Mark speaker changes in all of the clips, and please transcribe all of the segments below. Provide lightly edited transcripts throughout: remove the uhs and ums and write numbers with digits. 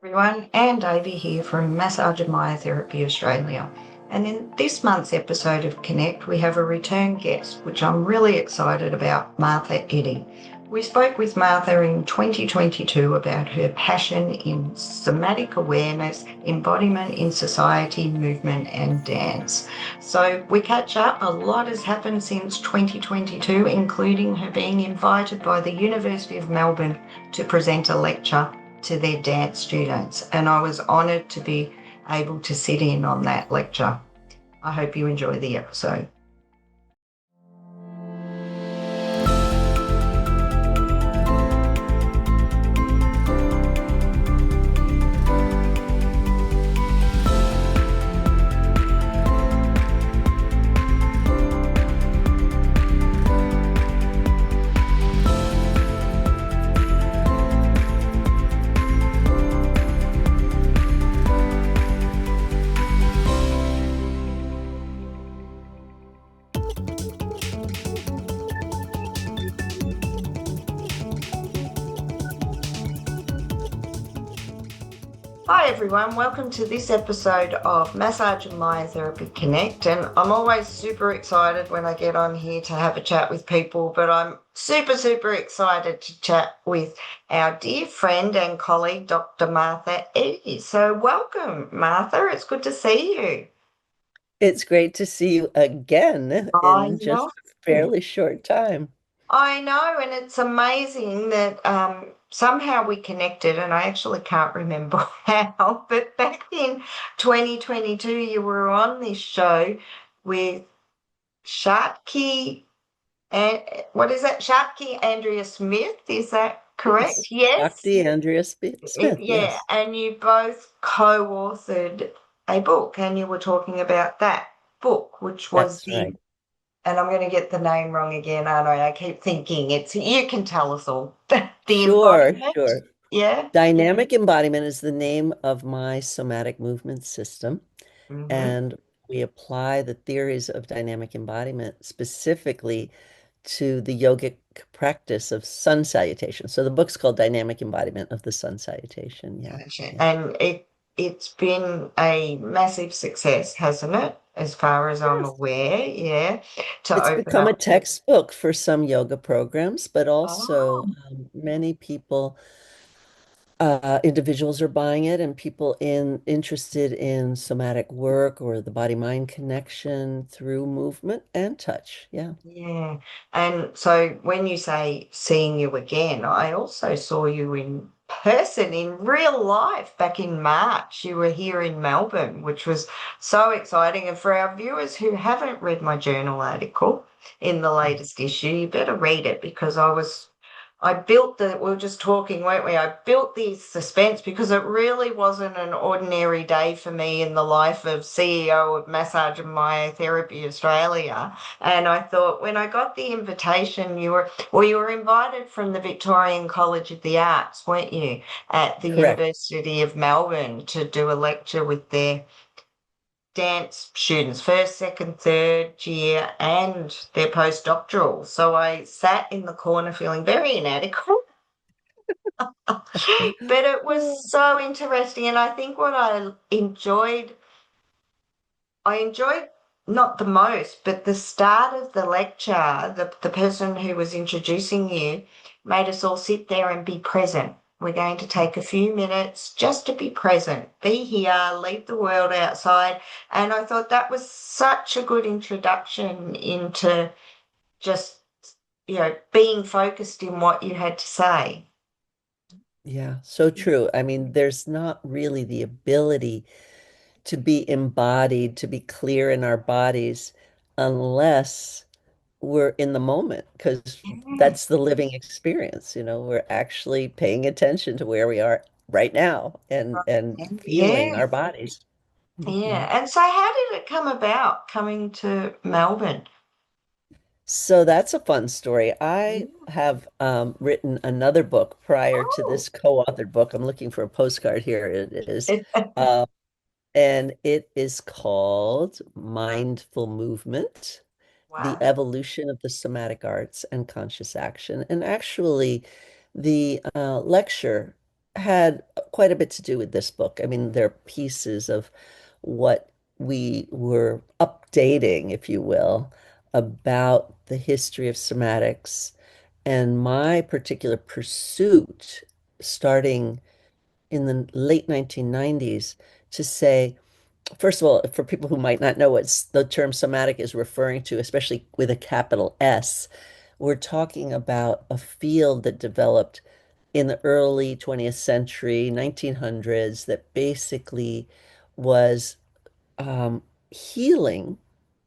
Speaker 1: Everyone, and Davey here from Massage and Myotherapy Australia. And in this month's episode of Connect, we have a return guest, which I'm really excited about, Martha Eddy. We spoke with Martha in 2022 about her passion in somatic awareness, embodiment in society, movement, and dance. So we catch up. A lot has happened since 2022, including her being invited by the University of Melbourne to present a lecture to their dance students, and I was honoured to be able to sit in on that lecture. I hope you enjoy the episode. Hi everyone, welcome to this episode of Massage and Myotherapy Connect. And I'm always super excited when I get on here to have a chat with people, but I'm super excited to chat with our dear friend and colleague, Dr. Martha Eddy. So welcome, Martha. It's good to see you.
Speaker 2: It's great to see you again
Speaker 1: I
Speaker 2: in just
Speaker 1: know.
Speaker 2: a fairly short time.
Speaker 1: I know, and it's amazing that somehow we connected, and I actually can't remember how, but back in 2022, you were on this show with Sharky and what is that? Sharky Andrea Smith, is that correct?
Speaker 2: Yes,
Speaker 1: Yes.
Speaker 2: Dr. Andrea Smith,
Speaker 1: Yeah,
Speaker 2: yes,
Speaker 1: and you both co-authored a book, and you were talking about that book, which was
Speaker 2: that's
Speaker 1: the
Speaker 2: right.
Speaker 1: and I'm going to get the name wrong again, aren't I? I keep thinking you can tell us all. The
Speaker 2: Sure,
Speaker 1: embodiment.
Speaker 2: sure.
Speaker 1: Yeah.
Speaker 2: Dynamic embodiment is the name of my somatic movement system,
Speaker 1: Mm-hmm.
Speaker 2: and we apply the theories of dynamic embodiment specifically to the yogic practice of sun salutation. So the book's called Dynamic Embodiment of the Sun Salutation. Yeah,
Speaker 1: Gotcha.
Speaker 2: yeah.
Speaker 1: And it's been a massive success, hasn't it? As far as I'm
Speaker 2: Yes.
Speaker 1: aware, yeah. To
Speaker 2: It's
Speaker 1: open
Speaker 2: become a
Speaker 1: up.
Speaker 2: textbook for some yoga programs, but also
Speaker 1: Oh,
Speaker 2: many people, individuals are buying it, and people interested in somatic work or the body-mind connection through movement and touch. Yeah.
Speaker 1: yeah. And so when you say seeing you again, I also saw you in person in real life back in March. You were here in Melbourne, which was so exciting. And for our viewers who haven't read my journal article in the latest issue, you better read it because I built we were just talking, weren't we? I built the suspense because it really wasn't an ordinary day for me in the life of CEO of Massage and Myotherapy Australia. And I thought when I got the invitation, you were invited from the Victorian College of the Arts, weren't you, at the
Speaker 2: Correct.
Speaker 1: University of Melbourne to do a lecture with their dance students, first, second, third year, and their postdoctoral. So I sat in the corner feeling very inadequate. But it was so interesting. And I think what I enjoyed not the most, but the start of the lecture, the person who was introducing you made us all sit there and be present. We're going to take a few minutes just to be present, be here, leave the world outside. And I thought that was such a good introduction into just, being focused in what you had to say.
Speaker 2: Yeah, so true. I mean, there's not really the ability to be embodied, to be clear in our bodies, unless we're in the moment, because
Speaker 1: Yeah,
Speaker 2: that's the living experience. We're actually paying attention to where we are right now and feeling
Speaker 1: yeah,
Speaker 2: our bodies. Mhm.
Speaker 1: yeah. And so, how did it come about coming to Melbourne?
Speaker 2: So that's a fun story.
Speaker 1: Yeah.
Speaker 2: I have written another book prior to
Speaker 1: Oh,
Speaker 2: this co-authored book. I'm looking for a postcard here. It is. Uh, and it is called Mindful Movement, The
Speaker 1: wow.
Speaker 2: Evolution of the Somatic Arts and Conscious Action. And actually, the lecture had quite a bit to do with this book. I mean, there are pieces of what we were updating, if you will, about the history of somatics and my particular pursuit starting in the late 1990s to say, first of all, for people who might not know what the term somatic is referring to, especially with a capital S, we're talking about a field that developed in the early 20th century, 1900s, that basically was healing,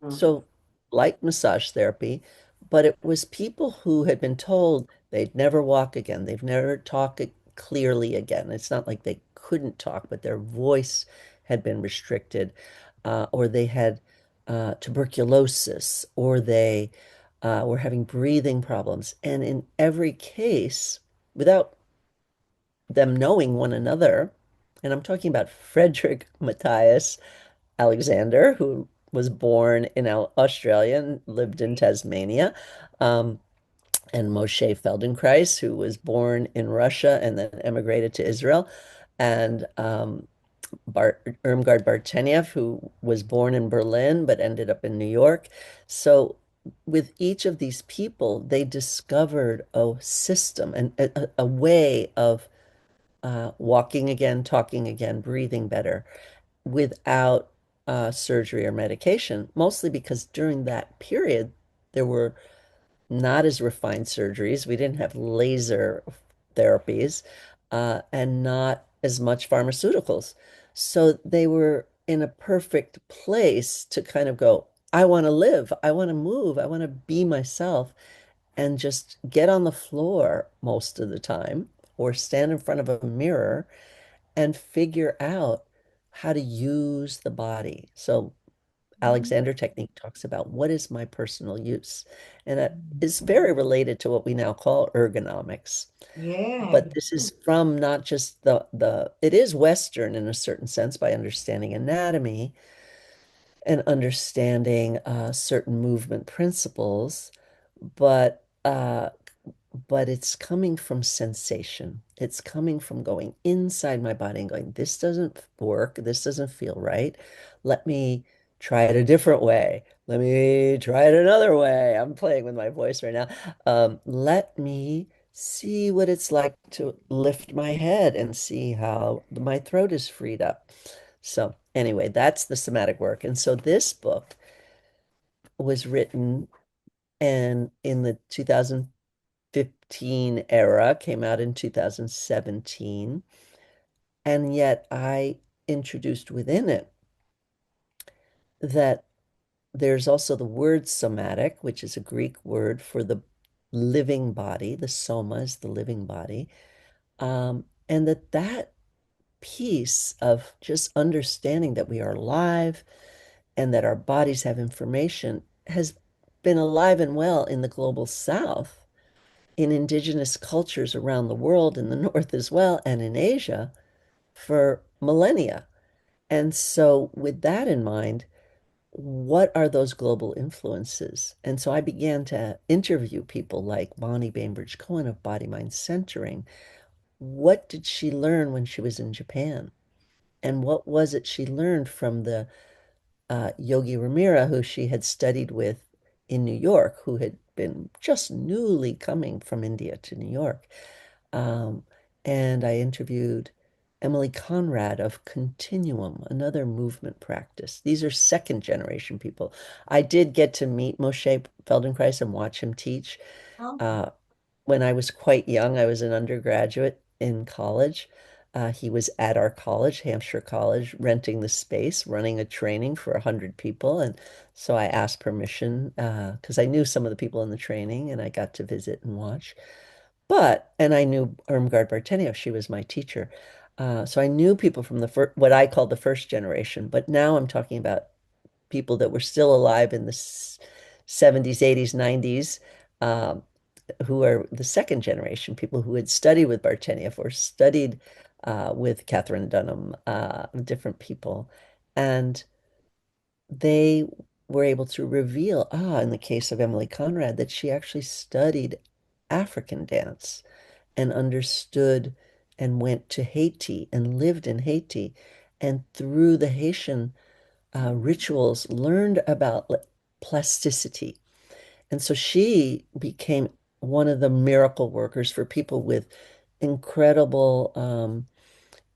Speaker 1: Mm.
Speaker 2: so like massage therapy, but it was people who had been told they'd never walk again, they've never talk clearly again. It's not like they couldn't talk, but their voice had been restricted, or they had tuberculosis, or they were having breathing problems. And in every case, without them knowing one another, and I'm talking about Frederick Matthias Alexander, who was born in Australia and lived in Tasmania, um, and Moshe Feldenkrais, who was born in Russia and then emigrated to Israel, and Irmgard Bartenieff, who was born in Berlin but ended up in New York. So, with each of these people, they discovered a system and a way of walking again, talking again, breathing better without surgery or medication, mostly because during that period, there were not as refined surgeries. We didn't have laser therapies and not as much pharmaceuticals. So they were in a perfect place to kind of go, I want to live, I want to move, I want to be myself, and just get on the floor most of the time or stand in front of a mirror and figure out how to use the body. So Alexander technique talks about what is my personal use. And that is very related to what we now call ergonomics.
Speaker 1: Yeah.
Speaker 2: But this is from not just the it is Western in a certain sense by understanding anatomy and understanding certain movement principles, but it's coming from sensation. It's coming from going inside my body and going, this doesn't work. This doesn't feel right. Let me try it a different way. Let me try it another way. I'm playing with my voice right now. Let me see what it's like to lift my head and see how my throat is freed up. So, anyway, that's the somatic work. And so this book was written and in the 2015 era, came out in 2017. And yet I introduced within it that there's also the word somatic, which is a Greek word for the living body. The soma is the living body. And that piece of just understanding that we are alive and that our bodies have information has been alive and well in the global South, in indigenous cultures around the world, in the North as well, and in Asia for millennia. And so, with that in mind, what are those global influences? And so I began to interview people like Bonnie Bainbridge Cohen of Body Mind Centering. What did she learn when she was in Japan? And what was it she learned from the Yogi Ramira, who she had studied with in New York, who had been just newly coming from India to New York? Um, and I interviewed Emily Conrad of Continuum, another movement practice. These are second generation people. I did get to meet Moshe Feldenkrais and watch him teach.
Speaker 1: Oh,
Speaker 2: Uh, when I was quite young, I was an undergraduate in college. He was at our college, Hampshire College, renting the space, running a training for 100 people. And so I asked permission because I knew some of the people in the training and I got to visit and watch. And I knew Irmgard Bartenieff, she was my teacher. So I knew people from the what I call the first generation, but now I'm talking about people that were still alive in the 70s, 80s, 90s, um, who are the second generation, people who had studied with Bartenieff or studied with Catherine Dunham, different people. And they were able to reveal, in the case of Emily Conrad, that she actually studied African dance and understood and went to Haiti and lived in Haiti. And through the Haitian rituals, learned about plasticity. And so she became one of the miracle workers for people with incredible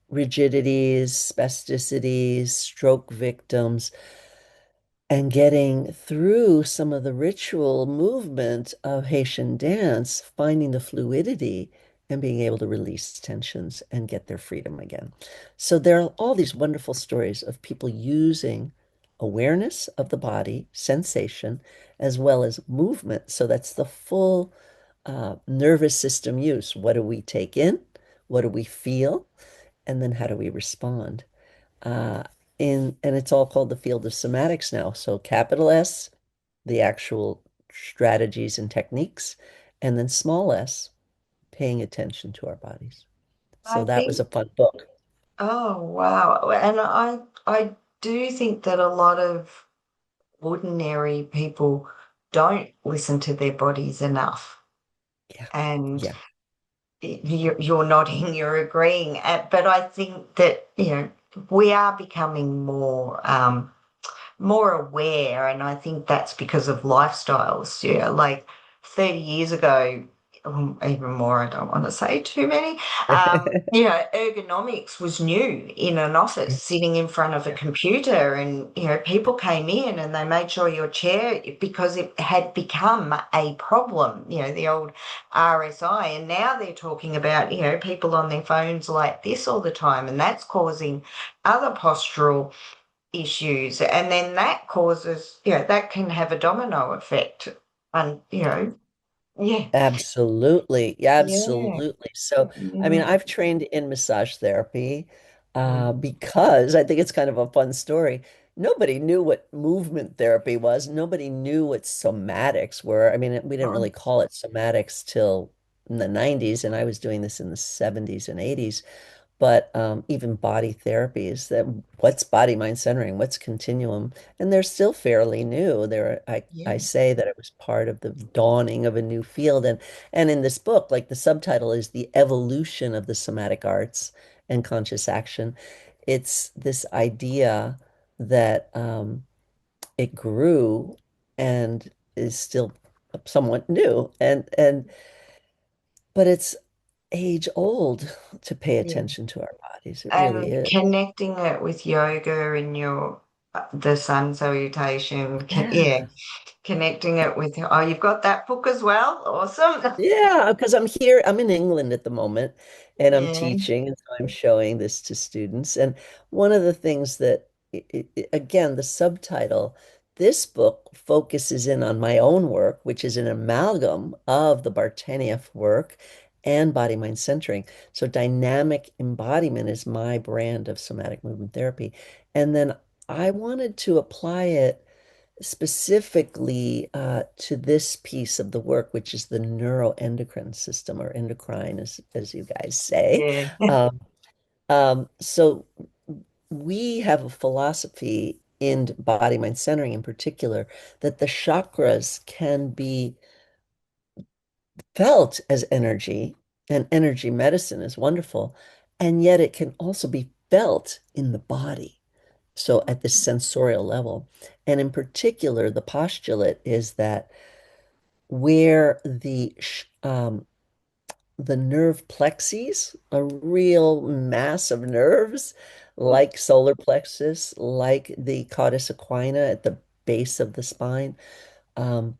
Speaker 2: rigidities, spasticities, stroke victims, and getting through some of the ritual movement of Haitian dance, finding the fluidity and being able to release tensions and get their freedom again. So there are all these wonderful stories of people using awareness of the body, sensation, as well as movement. So that's the full nervous system use. What do we take in? What do we feel? And then how do we respond? Uh, and it's all called the field of somatics now. So capital S, the actual strategies and techniques, and then small s, paying attention to our bodies.
Speaker 1: I
Speaker 2: So that was
Speaker 1: think,
Speaker 2: a fun book.
Speaker 1: oh wow. And I do think that a lot of ordinary people don't listen to their bodies enough.
Speaker 2: Yeah,
Speaker 1: And
Speaker 2: yeah,
Speaker 1: you're nodding, you're agreeing. But I think that, we are becoming more aware, and I think that's because of lifestyles. Yeah, like 30 years ago, even more, I don't want to say too many. Ergonomics was new in an office,
Speaker 2: yeah,
Speaker 1: sitting in front of a
Speaker 2: yeah.
Speaker 1: computer, and people came in and they made sure your chair, because it had become a problem, the old RSI, and now they're talking about, people on their phones like this all the time, and that's causing other postural issues. And then that causes, that can have a domino effect. And, yeah,
Speaker 2: Absolutely. Yeah,
Speaker 1: yeah,
Speaker 2: absolutely. So, I mean,
Speaker 1: yeah,
Speaker 2: I've trained in massage therapy
Speaker 1: mm,
Speaker 2: because I think it's kind of a fun story. Nobody knew what movement therapy was. Nobody knew what somatics were. I mean, we didn't really call it somatics till in the 90s, and I was doing this in the 70s and 80s. But even body therapies, that what's body mind centering, what's continuum, and they're still fairly new. I
Speaker 1: yeah,
Speaker 2: say that it was part of the dawning of a new field, and in this book, like the subtitle is the evolution of the somatic arts and conscious action. It's this idea that it grew and is still somewhat new, and but it's age old to pay
Speaker 1: yeah.
Speaker 2: attention to our bodies. It really
Speaker 1: And
Speaker 2: is.
Speaker 1: connecting it with yoga and the sun salutation, yeah,
Speaker 2: Yeah.
Speaker 1: connecting it with, oh, you've got that book as well. Awesome.
Speaker 2: Yeah, because I'm here, I'm in England at the moment and I'm
Speaker 1: Yeah,
Speaker 2: teaching, and so I'm showing this to students. And one of the things that, again, the subtitle, this book focuses in on my own work, which is an amalgam of the Bartenieff work and body mind centering. So dynamic embodiment is my brand of somatic movement therapy. And then I wanted to apply it specifically to this piece of the work, which is the neuroendocrine system, or endocrine, as you guys say.
Speaker 1: yeah,
Speaker 2: Um, so we have a philosophy in body mind centering in particular that the chakras can be felt as energy, and energy medicine is wonderful, and yet it can also be felt in the body. So at this sensorial level. And in particular, the postulate is that where the nerve plexes, a real mass of nerves, like solar plexus, like the caudus equina at the base of the spine, um,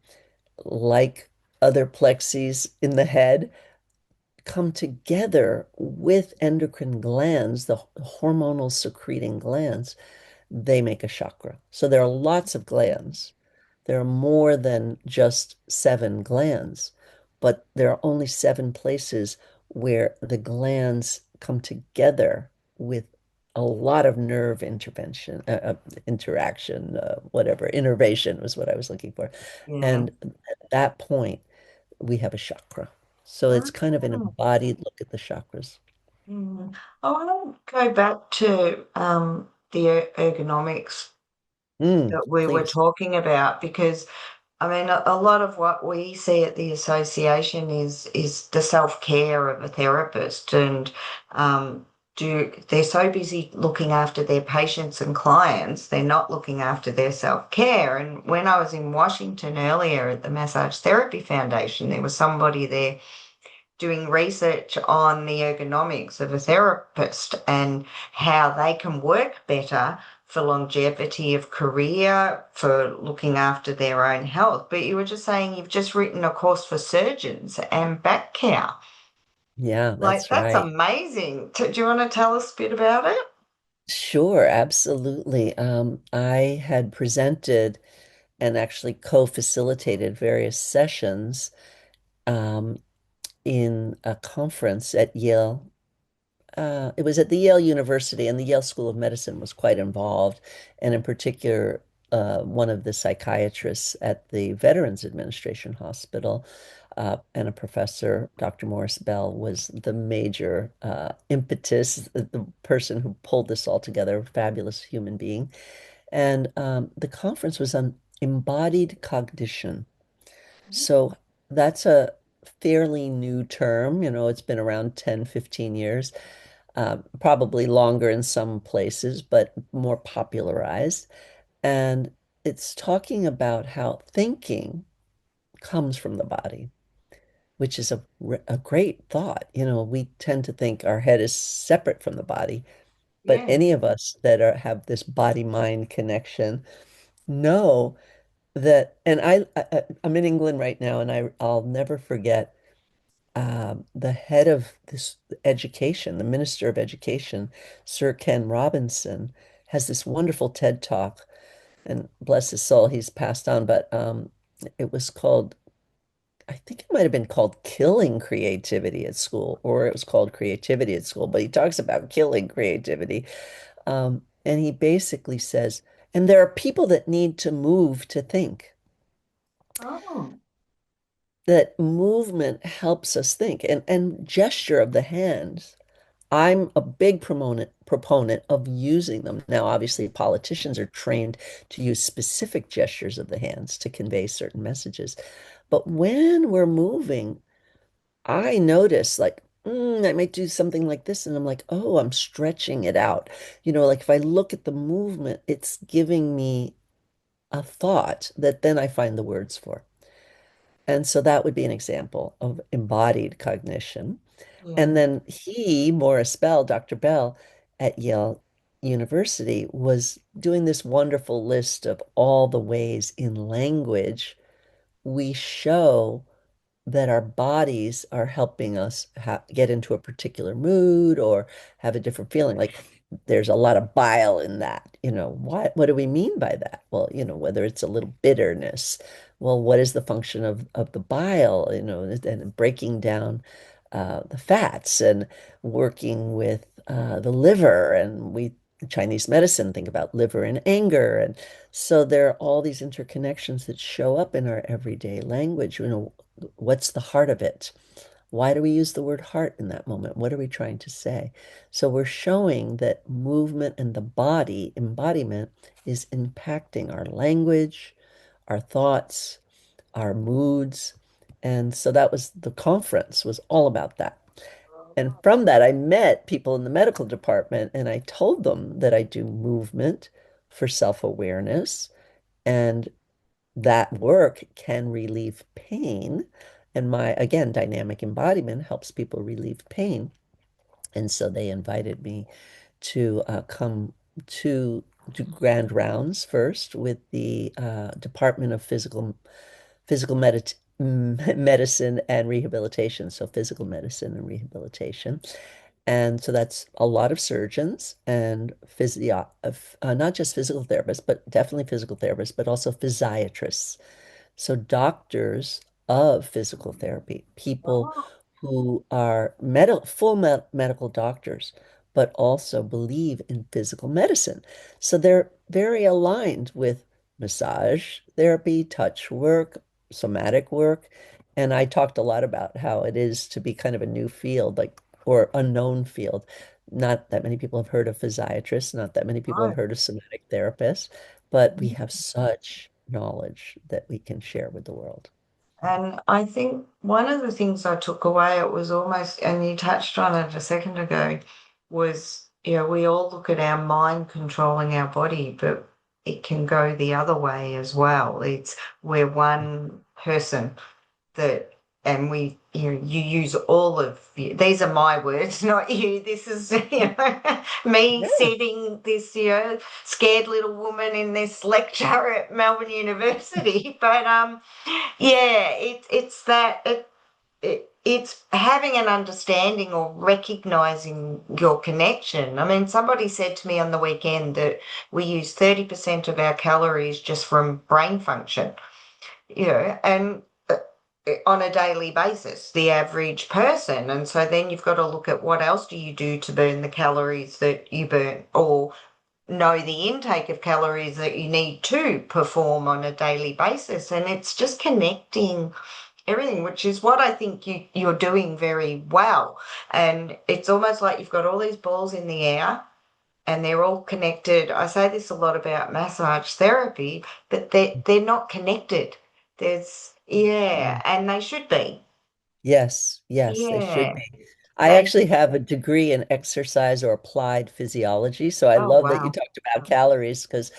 Speaker 2: like other plexes in the head, come together with endocrine glands, the hormonal secreting glands, they make a chakra. So there are lots of glands. There are more than just seven glands, but there are only seven places where the glands come together with a lot of nerve intervention, interaction, whatever, innervation was what I was looking for.
Speaker 1: yeah.
Speaker 2: And at that point, we have a chakra. So it's kind of an
Speaker 1: Mm.
Speaker 2: embodied look at the chakras.
Speaker 1: Mm. I want to go back to the ergonomics
Speaker 2: Mm,
Speaker 1: that we were
Speaker 2: please.
Speaker 1: talking about, because I mean, a lot of what we see at the association is the self-care of a therapist, and they're so busy looking after their patients and clients, they're not looking after their self-care. And when I was in Washington earlier at the Massage Therapy Foundation, there was somebody there doing research on the ergonomics of a therapist and how they can work better for longevity of career, for looking after their own health. But you were just saying you've just written a course for surgeons and back care.
Speaker 2: Yeah,
Speaker 1: Like,
Speaker 2: that's
Speaker 1: that's
Speaker 2: right.
Speaker 1: amazing. Do you want to tell us a bit about it?
Speaker 2: Sure, absolutely. I had presented and actually co-facilitated various sessions um, in a conference at Yale. It was at the Yale University, and the Yale School of Medicine was quite involved. And in particular, one of the psychiatrists at the Veterans Administration Hospital and a professor, Dr. Morris Bell, was the major impetus, the person who pulled this all together, a fabulous human being. And the conference was on embodied cognition. So that's a fairly new term. It's been around 10, 15 years, probably longer in some places, but more popularized. And it's talking about how thinking comes from the body, which is a great thought. We tend to think our head is separate from the body, but
Speaker 1: Yeah.
Speaker 2: any of us that have this body-mind connection know that, and I'm in England right now, and I'll never forget the head of this education, the Minister of Education, Sir Ken Robinson, has this wonderful TED Talk, and bless his soul, he's passed on, but it was called, I think it might have been called Killing Creativity at School, or it was called Creativity at School, but he talks about killing creativity. And he basically says, and there are people that need to move to think.
Speaker 1: Oh,
Speaker 2: That movement helps us think and gesture of the hands. I'm a big proponent of using them. Now, obviously, politicians are trained to use specific gestures of the hands to convey certain messages. But when we're moving, I notice like, I might do something like this, and I'm like, oh, I'm stretching it out. Like if I look at the movement, it's giving me a thought that then I find the words for. And so that would be an example of embodied cognition. And
Speaker 1: yeah.
Speaker 2: then Morris Bell, Dr. Bell at Yale University, was doing this wonderful list of all the ways in language we show that our bodies are helping us get into a particular mood or have a different feeling. Like there's a lot of bile in that. What do we mean by that? Well, whether it's a little bitterness. Well, what is the function of the bile? And breaking down the fats and working with the liver. And Chinese medicine think about liver and anger. And so there are all these interconnections that show up in our everyday language. What's the heart of it? Why do we use the word heart in that moment? What are we trying to say? So we're showing that movement and the body embodiment is impacting our language, our thoughts, our moods. And so that was the conference was all about that. And from that, I met people in the medical department and I told them that I do movement for self-awareness and that work can relieve pain. And my, again, dynamic embodiment helps people relieve pain. And so they invited me to come to do grand rounds first with the Department of Physical Medicine and Rehabilitation. So physical medicine and rehabilitation. And so that's a lot of surgeons and not just physical therapists, but definitely physical therapists, but also physiatrists. So doctors of physical therapy, people
Speaker 1: Oh,
Speaker 2: who are medical doctors, but also believe in physical medicine. So they're very aligned with massage therapy, touch work, somatic work. And I talked a lot about how it is to be kind of a new field, like, or unknown field. Not that many people have heard of physiatrists, not that many people have
Speaker 1: no.
Speaker 2: heard of somatic therapists, but we have such knowledge that we can share with the world.
Speaker 1: And I think one of the things I took away, it was almost, and you touched on it a second ago, was, we all look at our mind controlling our body, but it can go the other way as well. It's we're one person that, and you use all of these are my words, not you. This is, me
Speaker 2: Yeah.
Speaker 1: setting this, scared little woman in this lecture at Melbourne University. But yeah, it's that it's having an understanding or recognizing your connection. I mean, somebody said to me on the weekend that we use 30% of our calories just from brain function, and on a daily basis, the average person. And so then you've got to look at what else do you do to burn the calories that you burn, or know the intake of calories that you need to perform on a daily basis. And it's just connecting everything, which is what I think you're doing very well. And it's almost like you've got all these balls in the air and they're all connected. I say this a lot about massage therapy, but they're not connected.
Speaker 2: Mm.
Speaker 1: And they should be.
Speaker 2: Yes, yes, they should
Speaker 1: Yeah,
Speaker 2: be. I
Speaker 1: they
Speaker 2: actually have a degree in exercise or applied physiology, so I
Speaker 1: Oh,
Speaker 2: love that you
Speaker 1: wow.
Speaker 2: talked about calories because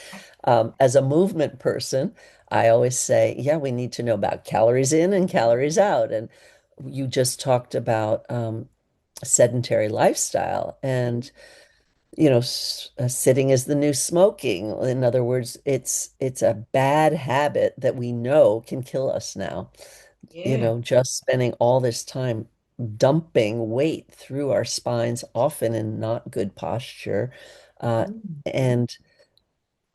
Speaker 2: as a movement person, I always say, yeah, we need to know about calories in and calories out. And you just talked about sedentary lifestyle, and sitting is the new smoking. In other words, it's a bad habit that we know can kill us now.
Speaker 1: Yeah.
Speaker 2: Just spending all this time dumping weight through our spines, often in not good posture,
Speaker 1: Mm.
Speaker 2: and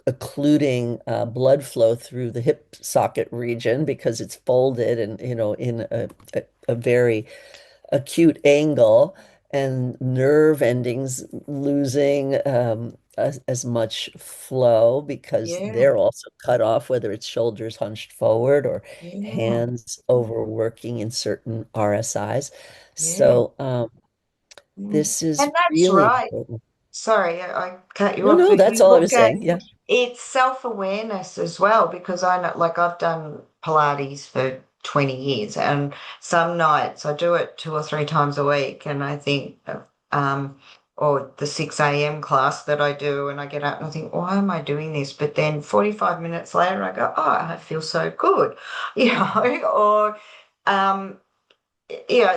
Speaker 2: occluding blood flow through the hip socket region because it's folded and, in a very acute angle, and nerve endings losing as much flow because
Speaker 1: Yeah.
Speaker 2: they're also cut off, whether it's shoulders hunched forward or
Speaker 1: Yeah.
Speaker 2: hands overworking in certain RSIs.
Speaker 1: Yeah.
Speaker 2: So
Speaker 1: Mm.
Speaker 2: this is
Speaker 1: And that's
Speaker 2: really
Speaker 1: right.
Speaker 2: important.
Speaker 1: Sorry, I cut you
Speaker 2: No,
Speaker 1: off,
Speaker 2: no,
Speaker 1: but
Speaker 2: that's
Speaker 1: you
Speaker 2: all I
Speaker 1: look
Speaker 2: was
Speaker 1: at
Speaker 2: saying. Yeah.
Speaker 1: it's self-awareness as well, because I know, like, I've done Pilates for 20 years, and some nights I do it 2 or 3 times a week, and I think, um, or the 6 a.m. class that I do, and I get up and I think, why am I doing this? But then 45 minutes later, I go, oh, I feel so good, or, um,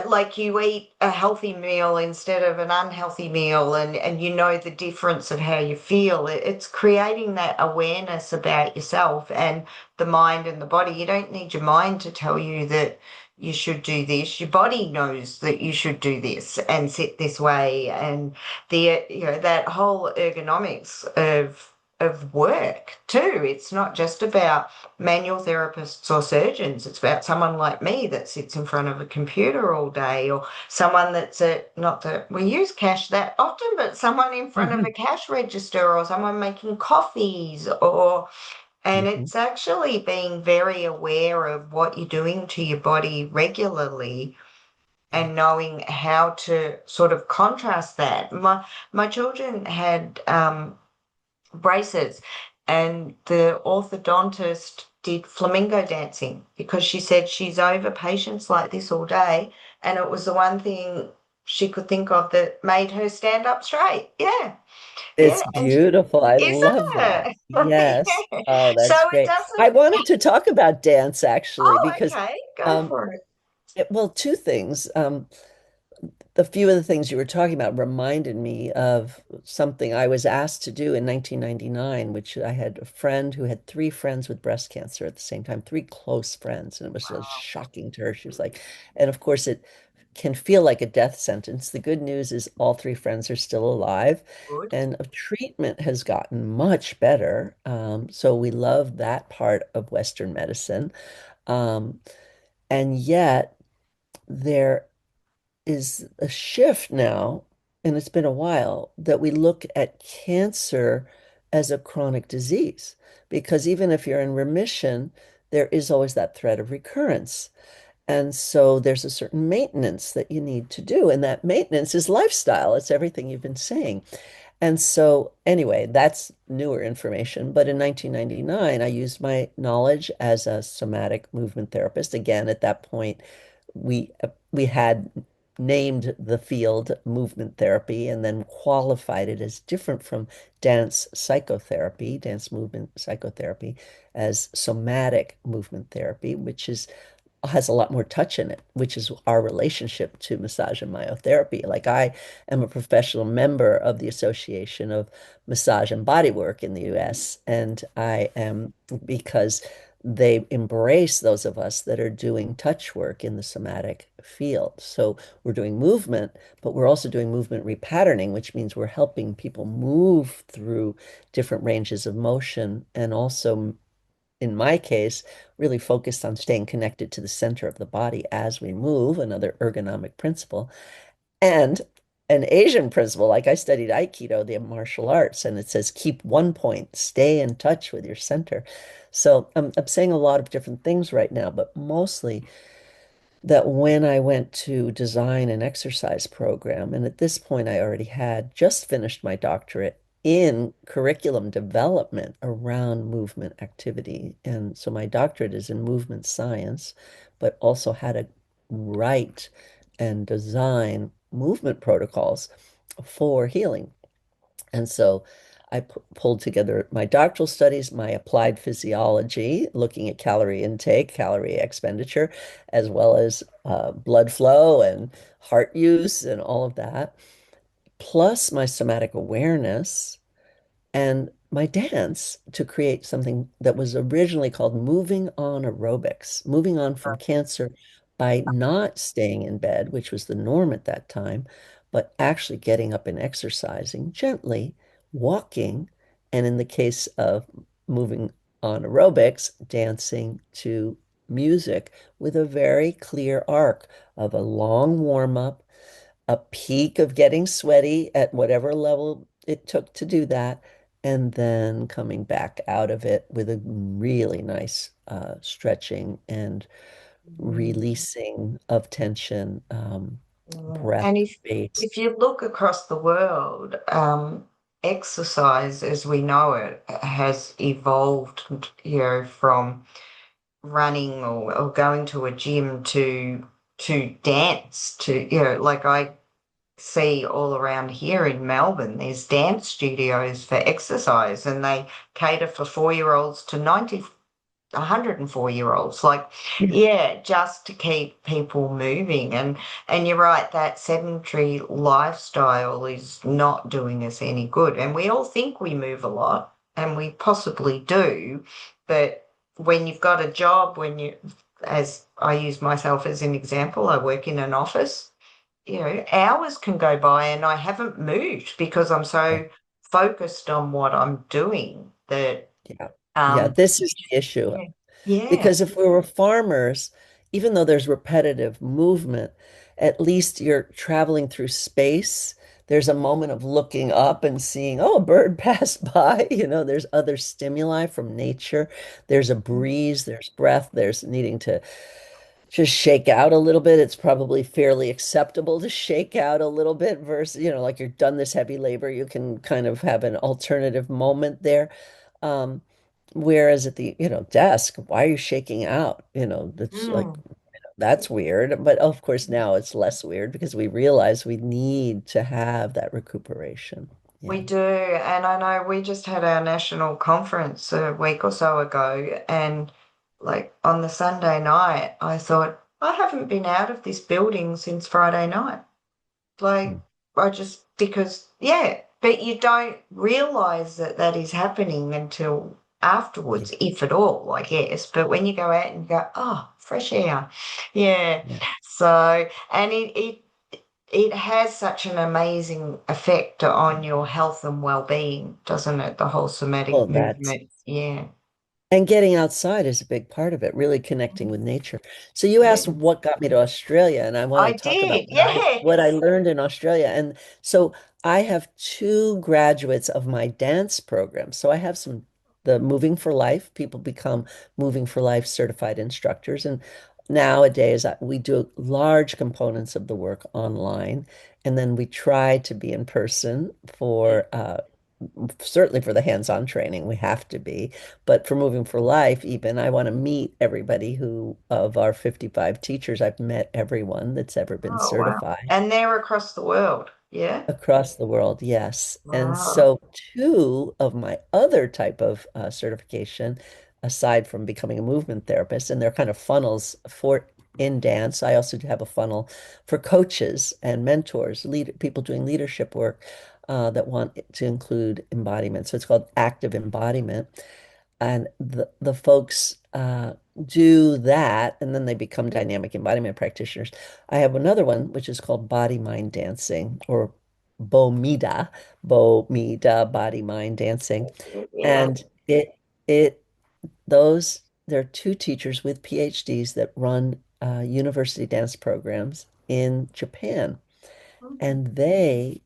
Speaker 1: like you eat a healthy meal instead of an unhealthy meal, and you know the difference of how you feel. It's creating that awareness about yourself and the mind and the body. You don't need your mind to tell you that you should do this. Your body knows that you should do this and sit this way. And that whole ergonomics of work too. It's not just about manual therapists or surgeons. It's about someone like me that sits in front of a computer all day, or someone that's not that we use cash that often, but someone in front of a
Speaker 2: Mhm.
Speaker 1: cash register, or someone making coffees, and
Speaker 2: Mhm.
Speaker 1: it's actually being very aware of what you're doing to your body regularly
Speaker 2: Yeah.
Speaker 1: and knowing how to sort of contrast that. My children had braces, and the orthodontist did flamingo dancing because she said she's over patients like this all day, and it was the one thing she could think of that made her stand up straight. Yeah, yeah,
Speaker 2: It's beautiful. I
Speaker 1: isn't
Speaker 2: love that.
Speaker 1: it?
Speaker 2: Yes.
Speaker 1: Yeah.
Speaker 2: Oh,
Speaker 1: So
Speaker 2: that's
Speaker 1: it
Speaker 2: great. I
Speaker 1: doesn't.
Speaker 2: wanted to talk about dance actually
Speaker 1: Oh,
Speaker 2: because
Speaker 1: okay, go
Speaker 2: um
Speaker 1: for it.
Speaker 2: well, two things. The few of the things you were talking about reminded me of something I was asked to do in 1999, which I had a friend who had three friends with breast cancer at the same time, three close friends. And it was
Speaker 1: Wow,
Speaker 2: shocking to her. She was like, and of course, it can feel like a death sentence. The good news is all three friends are still alive,
Speaker 1: good.
Speaker 2: and treatment has gotten much better. So we love that part of Western medicine. Um, and yet, there is a shift now, and it's been a while, that we look at cancer as a chronic disease. Because even if you're in remission, there is always that threat of recurrence. And so there's a certain maintenance that you need to do. And that maintenance is lifestyle. It's everything you've been saying. And so, anyway, that's newer information. But in 1999, I used my knowledge as a somatic movement therapist. Again, at that point, we had named the field movement therapy and then qualified it as different from dance psychotherapy, dance movement psychotherapy, as somatic movement therapy, which is has a lot more touch in it, which is our relationship to massage and myotherapy. Like I am a professional member of the Association of Massage and Bodywork in the US, and I am because they embrace those of us that are doing touch work in the somatic field. So we're doing movement, but we're also doing movement repatterning, which means we're helping people move through different ranges of motion and also in my case, really focused on staying connected to the center of the body as we move, another ergonomic principle, and an Asian principle. Like I studied Aikido, the martial arts, and it says keep one point, stay in touch with your center. So I'm saying a lot of different things right now, but mostly that when I went to design an exercise program, and at this point I already had just finished my doctorate in curriculum development around movement activity. And so my doctorate is in movement science, but also how to write and design movement protocols for healing. And so I pulled together my doctoral studies, my applied physiology, looking at calorie intake, calorie expenditure, as well as blood flow and heart use and all of that, plus my somatic awareness and my dance to create something that was originally called moving on aerobics, moving on from cancer by not staying in bed, which was the norm at that time, but actually getting up and exercising gently, walking, and in the case of moving on aerobics, dancing to music with a very clear arc of a long warm up, a peak of getting sweaty at whatever level it took to do that, and then coming back out of it with a really nice stretching and
Speaker 1: Mm.
Speaker 2: releasing of tension,
Speaker 1: Yeah.
Speaker 2: breath
Speaker 1: And
Speaker 2: based.
Speaker 1: if you look across the world, exercise as we know it has evolved, from running or going to a gym to dance to, like I see all around here in Melbourne, there's dance studios for exercise and they cater for 4-year-olds to 104-year-olds. Like,
Speaker 2: Yeah.
Speaker 1: yeah, just to keep people moving. And you're right, that sedentary lifestyle is not doing us any good. And we all think we move a lot, and we possibly do, but when you've got a job, as I use myself as an example, I work in an office, hours can go by and I haven't moved because I'm
Speaker 2: Yeah.
Speaker 1: so focused on what I'm doing that
Speaker 2: Yeah. Yeah.
Speaker 1: um
Speaker 2: This is the issue.
Speaker 1: yeah. Yeah.
Speaker 2: Because if we were farmers, even though there's repetitive movement, at least you're traveling through space. There's a moment of looking up and seeing, oh, a bird passed by. There's other stimuli from nature. There's a breeze, there's breath, there's needing to just shake out a little bit. It's probably fairly acceptable to shake out a little bit versus, like you're done this heavy labor, you can kind of have an alternative moment there. Um, Whereas at the, desk, why are you shaking out? That's like,
Speaker 1: Mm.
Speaker 2: that's weird. But of course, now it's less weird because we realize we need to have that recuperation.
Speaker 1: We
Speaker 2: Yeah.
Speaker 1: do, and I know we just had our national conference a week or so ago, and like on the Sunday night, I thought, I haven't been out of this building since Friday night.
Speaker 2: Mm.
Speaker 1: Like, I just, because, yeah, but you don't realize that that is happening until
Speaker 2: Yeah.
Speaker 1: afterwards, if at all, I guess. But when you go out and go, oh, fresh air. Yeah.
Speaker 2: Yeah.
Speaker 1: So, and it has such an amazing effect on your health and well-being, doesn't it? The whole somatic
Speaker 2: Oh, that's
Speaker 1: movement. Yeah.
Speaker 2: And getting outside is a big part of it, really connecting with nature. So you
Speaker 1: Yeah.
Speaker 2: asked what got me to Australia, and I want
Speaker 1: I
Speaker 2: to talk about
Speaker 1: did.
Speaker 2: what I
Speaker 1: Yes.
Speaker 2: learned in Australia. And so I have two graduates of my dance program. So I have the Moving for Life, people become Moving for Life certified instructors. And nowadays we do large components of the work online, and then we try to be in person
Speaker 1: Yeah.
Speaker 2: for certainly for the hands-on training, we have to be. But for Moving for Life, even I want to meet everybody who of our 55 teachers, I've met everyone that's ever been
Speaker 1: Oh, wow.
Speaker 2: certified.
Speaker 1: And they're across the world. Yeah.
Speaker 2: Across the world, yes. And
Speaker 1: Wow.
Speaker 2: so, two of my other type of certification, aside from becoming a movement therapist, and they're kind of funnels for in dance, I also have a funnel for coaches and mentors, people doing leadership work that want it to include embodiment. So it's called active embodiment. And the folks do that, and then they become dynamic embodiment practitioners. I have another one, which is called body mind dancing or BOMIDA, BOMIDA, body mind dancing.
Speaker 1: Yeah.
Speaker 2: And it, those, there are two teachers with PhDs that run university dance programs in Japan. And they,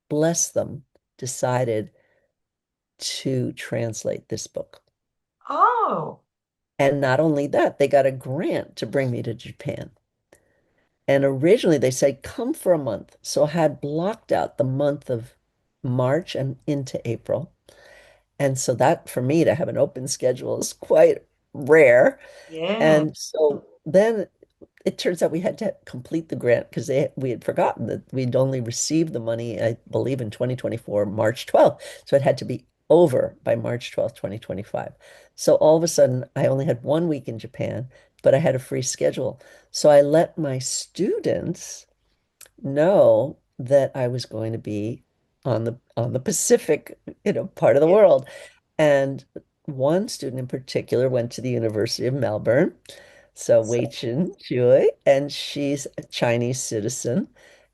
Speaker 2: bless them, decided to translate this book.
Speaker 1: Oh,
Speaker 2: And not only that, they got a grant to bring me to Japan. And originally they said, come for a month. So I had blocked out the month of March and into April. And so that for me to have an open schedule is quite rare.
Speaker 1: yeah.
Speaker 2: And so then it turns out we had to complete the grant because we had forgotten that we'd only received the money, I believe, in 2024, March 12th. So it had to be over by March 12th, 2025. So all of a sudden, I only had 1 week in Japan, but I had a free schedule. So I let my students know that I was going to be on the Pacific, part of the
Speaker 1: Yeah.
Speaker 2: world. And one student in particular went to the University of Melbourne. So Wei Chin Chui, and she's a Chinese citizen.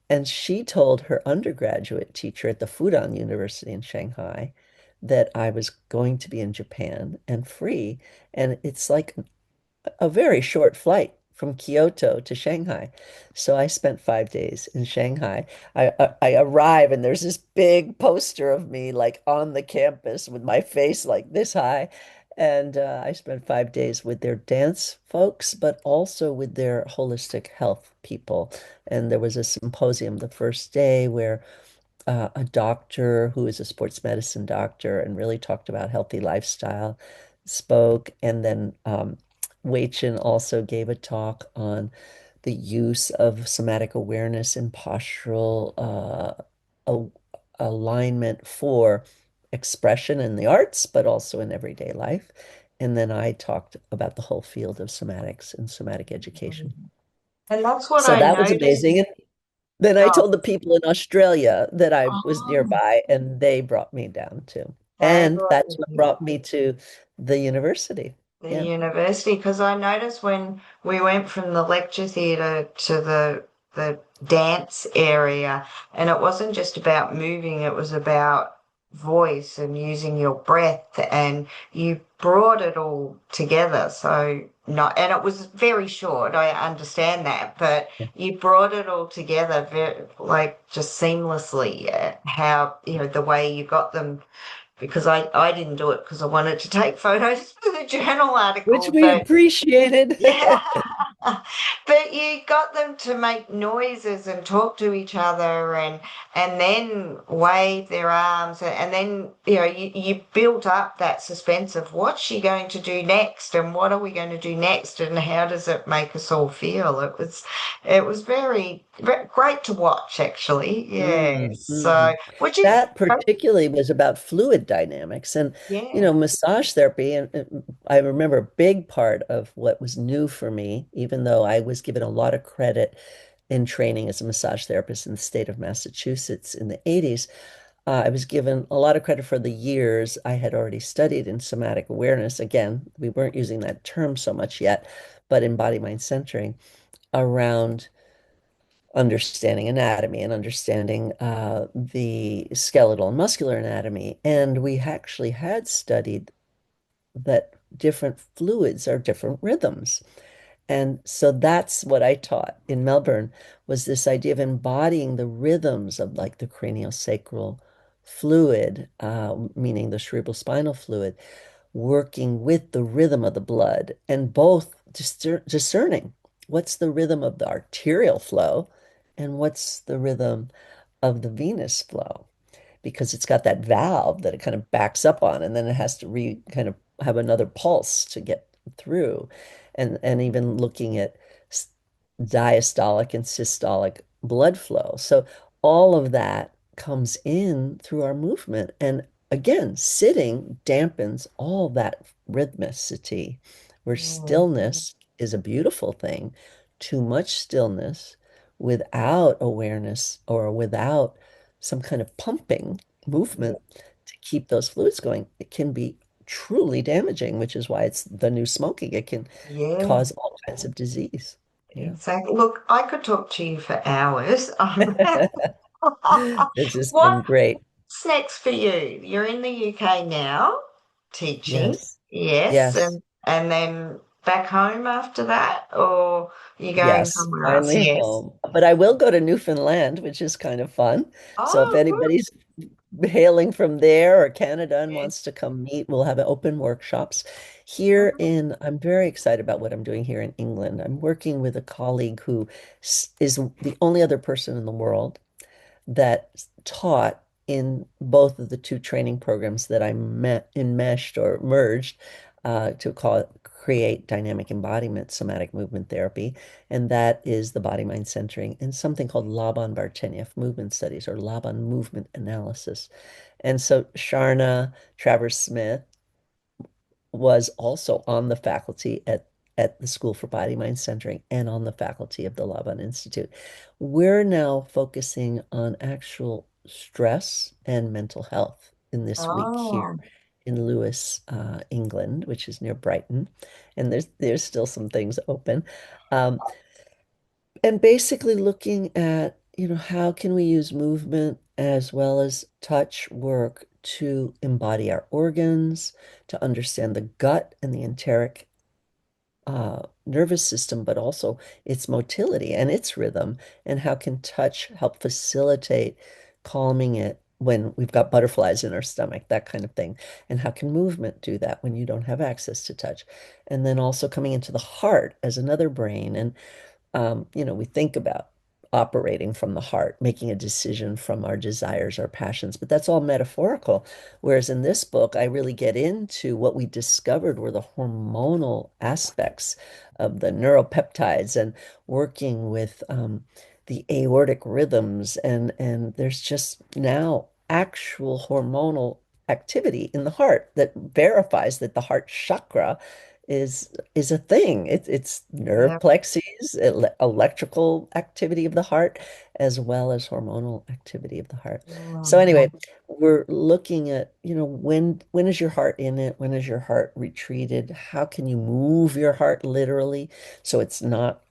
Speaker 2: And she told her undergraduate teacher at the Fudan University in Shanghai that I was going to be in Japan and free. And it's like a very short flight from Kyoto to Shanghai. So I spent 5 days in Shanghai. I arrive and there's this big poster of me like on the campus with my face like this high. And I spent 5 days with their dance folks, but also with their holistic health people. And there was a symposium the first day where a doctor who is a sports medicine doctor and really talked about healthy lifestyle spoke. And then Wei Chin also gave a talk on the use of somatic awareness and postural a- alignment for expression in the arts, but also in everyday life. And then I talked about the whole field of somatics and somatic education.
Speaker 1: And that's what
Speaker 2: So
Speaker 1: I
Speaker 2: that was
Speaker 1: noticed.
Speaker 2: amazing. Then I
Speaker 1: Oh,
Speaker 2: told the people in Australia that I was
Speaker 1: oh,
Speaker 2: nearby, and they brought me down too.
Speaker 1: they
Speaker 2: And
Speaker 1: brought
Speaker 2: that's what
Speaker 1: you
Speaker 2: brought me to the university.
Speaker 1: the
Speaker 2: Yeah.
Speaker 1: university because I noticed when we went from the lecture theatre to the dance area, and it wasn't just about moving, it was about voice and using your breath, and you brought it all together. So not, and it was very short, I understand that, but you brought it all together very, like just seamlessly, how, the way you got them because I didn't do it because I wanted to take photos for the journal
Speaker 2: Which
Speaker 1: article,
Speaker 2: we
Speaker 1: but
Speaker 2: appreciated.
Speaker 1: yeah. But you got them to make noises and talk to each other and then wave their arms and then you built up that suspense of what's she going to do next and what are we going to do next and how does it make us all feel? It was very, very great to watch actually. Yeah. So
Speaker 2: Mhm.
Speaker 1: which is
Speaker 2: That particularly was about fluid dynamics and,
Speaker 1: yeah.
Speaker 2: massage therapy. And I remember a big part of what was new for me, even though I was given a lot of credit in training as a massage therapist in the state of Massachusetts in the 80s. I was given a lot of credit for the years I had already studied in somatic awareness. Again, we weren't using that term so much yet, but in body mind centering around understanding anatomy and understanding the skeletal and muscular anatomy. And we actually had studied that different fluids are different rhythms. And so that's what I taught in Melbourne was this idea of embodying the rhythms of like the craniosacral fluid, meaning the cerebral spinal fluid, working with the rhythm of the blood and both discerning what's the rhythm of the arterial flow and what's the rhythm of the venous flow because it's got that valve that it kind of backs up on, and then it has to re kind of have another pulse to get through. And even looking at diastolic and systolic blood flow. So all of that comes in through our movement. And again, sitting dampens all that rhythmicity, where
Speaker 1: Mm,
Speaker 2: stillness is a beautiful thing. Too much stillness without awareness or without some kind of pumping
Speaker 1: yeah.
Speaker 2: movement to keep those fluids going, it can be truly damaging, which is why it's the new smoking. It can
Speaker 1: Yeah,
Speaker 2: cause all kinds of disease. Yeah.
Speaker 1: exactly. Look, I could talk to you for hours.
Speaker 2: This has been
Speaker 1: What's
Speaker 2: great.
Speaker 1: next for you? You're in the UK now, teaching,
Speaker 2: Yes.
Speaker 1: yes,
Speaker 2: Yes.
Speaker 1: and then back home after that, or you going
Speaker 2: Yes.
Speaker 1: somewhere else?
Speaker 2: Finally
Speaker 1: Yes.
Speaker 2: home. But I will go to Newfoundland, which is kind of fun. So if
Speaker 1: Oh, good.
Speaker 2: anybody's hailing from there or Canada and
Speaker 1: Yes.
Speaker 2: wants to come meet, we'll have open workshops here in, I'm very excited about what I'm doing here in England. I'm working with a colleague who is the only other person in the world that taught in both of the two training programs that I met enmeshed or merged to call it create dynamic embodiment somatic movement therapy, and that is the body mind centering and something called Laban Bartenieff movement studies or Laban movement analysis. And so Sharna Travers Smith was also on the faculty at the School for Body Mind Centering and on the faculty of the Laban Institute. We're now focusing on actual stress and mental health in this week here
Speaker 1: Oh,
Speaker 2: in Lewes, England, which is near Brighton. And there's still some things open. Um, and basically looking at, how can we use movement as well as touch work to embody our organs, to understand the gut and the enteric nervous system, but also its motility and its rhythm, and how can touch help facilitate calming it when we've got butterflies in our stomach, that kind of thing, and how can movement do that when you don't have access to touch, and then also coming into the heart as another brain and we think about operating from the heart, making a decision from our desires, our passions, but that's all metaphorical. Whereas in this book, I really get into what we discovered were the hormonal aspects of the neuropeptides and working with the aortic rhythms. And there's just now actual hormonal activity in the heart that verifies that the heart chakra is a thing. It's nerve
Speaker 1: yeah.
Speaker 2: plexes, electrical activity of the heart, as well as hormonal activity of the heart. So anyway,
Speaker 1: Mm,
Speaker 2: we're looking at, when is your heart in it? When is your heart retreated? How can you move your heart literally so it's not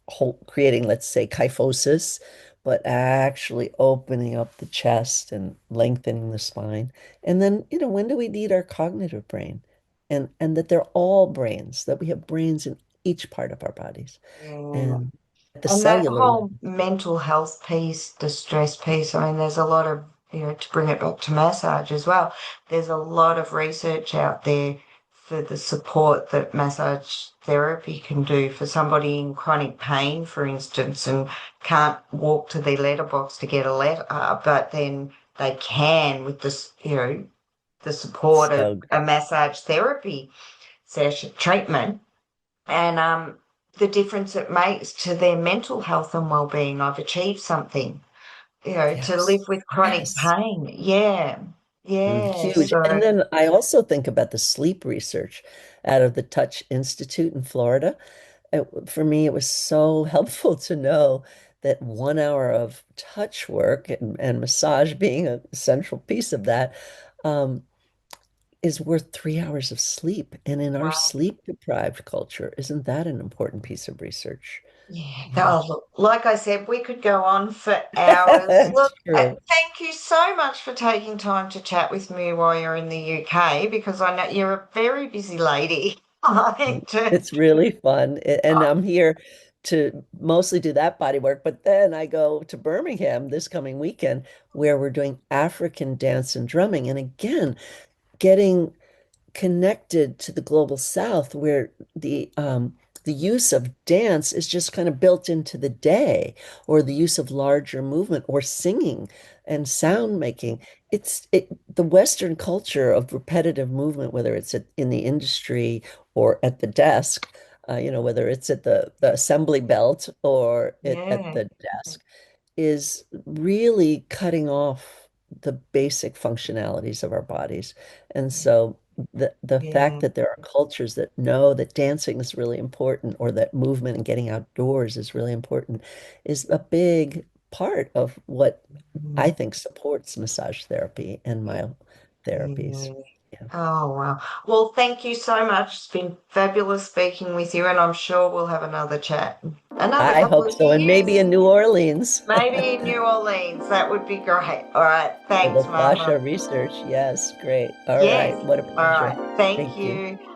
Speaker 2: creating, let's say, kyphosis, but actually opening up the chest and lengthening the spine? And then, when do we need our cognitive brain? And that they're all brains, that we have brains in each part of our bodies.
Speaker 1: yeah.
Speaker 2: And at the
Speaker 1: And that
Speaker 2: cellular
Speaker 1: whole
Speaker 2: level,
Speaker 1: mental health piece, the stress piece, I mean, there's a lot of, to bring it back to massage as well, there's a lot of research out there for the support that massage therapy can do for somebody in chronic pain, for instance, and can't walk to their letterbox to get a letter, but then they can with this, the support of
Speaker 2: so
Speaker 1: a
Speaker 2: great.
Speaker 1: massage therapy session treatment and the difference it makes to their mental health and well-being. I've achieved something, to live
Speaker 2: Yes.
Speaker 1: with chronic
Speaker 2: Yes.
Speaker 1: pain. Yeah, yeah.
Speaker 2: Huge.
Speaker 1: So,
Speaker 2: And then I also think about the sleep research out of the Touch Institute in Florida. For me, it was so helpful to know that 1 hour of touch work and massage being a central piece of that, um, is worth 3 hours of sleep. And in our
Speaker 1: wow.
Speaker 2: sleep deprived culture, isn't that an important piece of research?
Speaker 1: Yeah.
Speaker 2: Yeah.
Speaker 1: Oh, look, like I said, we could go on for hours. Look,
Speaker 2: True.
Speaker 1: thank you so much for taking time to chat with me while you're in the UK because I know you're a very busy lady. I to,
Speaker 2: It's really fun. And I'm here to mostly do that body work, but then I go to Birmingham this coming weekend where we're doing African dance and drumming. And again, getting connected to the global South, where the use of dance is just kind of built into the day, or the use of larger movement, or singing and sound making. The Western culture of repetitive movement, whether it's in the industry or at the desk, whether it's at the assembly belt or at
Speaker 1: Yeah.
Speaker 2: the desk, is really cutting off the basic functionalities of our bodies. And so the fact
Speaker 1: Yeah.
Speaker 2: that there are cultures that know that dancing is really important, or that movement and getting outdoors is really important, is a big part of what I
Speaker 1: Mm.
Speaker 2: think supports massage therapy and myotherapies.
Speaker 1: Yeah.
Speaker 2: Yeah.
Speaker 1: Oh, wow. Well, thank you so much. It's been fabulous speaking with you, and I'm sure we'll have another chat. Another
Speaker 2: I
Speaker 1: couple
Speaker 2: hope
Speaker 1: of
Speaker 2: so. And maybe
Speaker 1: years,
Speaker 2: in New Orleans
Speaker 1: maybe in New Orleans. That would be great. All right.
Speaker 2: for
Speaker 1: Thanks,
Speaker 2: the
Speaker 1: Martha.
Speaker 2: fascia research. Yes, great. All
Speaker 1: Yes.
Speaker 2: right. What a
Speaker 1: All
Speaker 2: pleasure.
Speaker 1: right. Thank
Speaker 2: Thank you.
Speaker 1: you.